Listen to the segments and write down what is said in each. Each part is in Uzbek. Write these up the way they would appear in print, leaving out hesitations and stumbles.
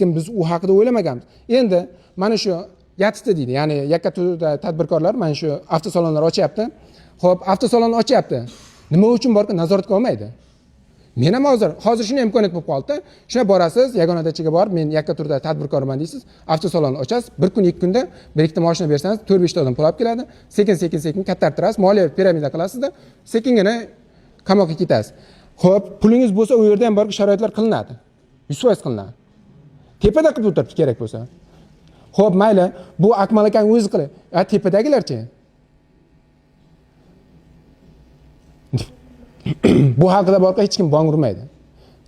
lekin biz u haqida o'ylamaganmiz. Endi mana shu yatishdi deydi, ya'ni yakka tadbirkorlar mana shu avtosalonlar ochyapti. Xo'p, avtosalonni ochyapti. Nima uchun borki nazoratga olmaydi? Men ham hozir shunday imkoniyat bo'lib qoldi. Shuna borasiz, yagona dachaga borib, men yakka turda tadbirkorman deysiz, avtosalonni ochasiz, bir kun, ikki kunda bir ikkita mashina bersangiz, 4-5 ta odam pul olib keladi. Sekin kattartirasiz, moliyaviy piramida qilasizda, sekingina qamoqqa ketasiz. Xo'p, pulingiz bo'lsa, u yerda ham borki sharoitlar qilinadi. 100% qilinadi. Tepada qilib o'tiribdi kerak bo'lsa. Xo'p, mayli, bu Akmal akang o'zi qiladi. Tepadagilarchi? Bu haqida borqa hech kim bong urmaydi.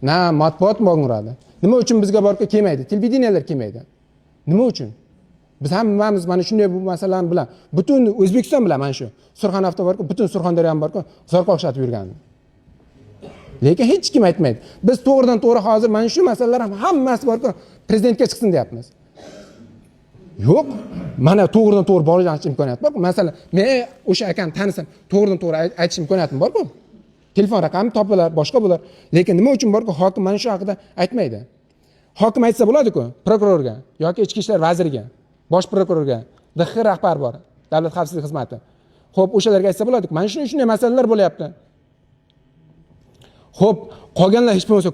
Na matbuot bong uradi. Nima uchun bizga borqa kelmaydi? Televideniyalar kelmaydi. Nima uchun? Biz hammamiz mana shunday bu masalalar bilan butun O'zbekiston bilan mana shu Surxonavto borqa, butun Surxondaryo ham borqa, zorqa o'xshatib yurgandi. Lekin hech kim aytmaydi. Biz to'g'ridan-to'g'ri hozir mana shu masalalar ham hammasi borqa prezidentga chiqsin deyapmiz. Yo'q, mana to'g'ridan-to'g'ri borish imkoniyati bor. Masalan, men o'sha akani tanisam, to'g'ridan-to'g'ri aytish imkoniyatim bor-ku. Telefon raqami topilar, boshqa bo'lar. Lekin nima uchun borki hokim mana shu haqida aytmaydi? Hokim aytsa bo'ladi-ku, prokurorga yoki ichki ishlar vaziriga, bosh prokurorga, DXX rahbar bor, davlat xavfsizlik xizmati. Xo'p, o'shalarga aytsa bo'ladi-ku, mana shunday masalalar bo'lyapti. Xo'p, qolganlar hech bo'lmasa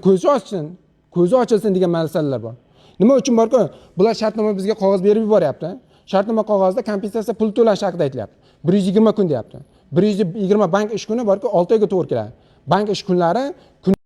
ko'zi ochilsin degan masalalar bor. Nima uchun borki, bular shartnoma bizga qog'oz berib yuboryapti. Shartnoma qog'ozida kompensatsiya pul to'lash haqida aytilyapti. 120 kun deyapti. 120 bank ish kuni borki 6 oyga to'g'ri keladi. Bank ish kunlari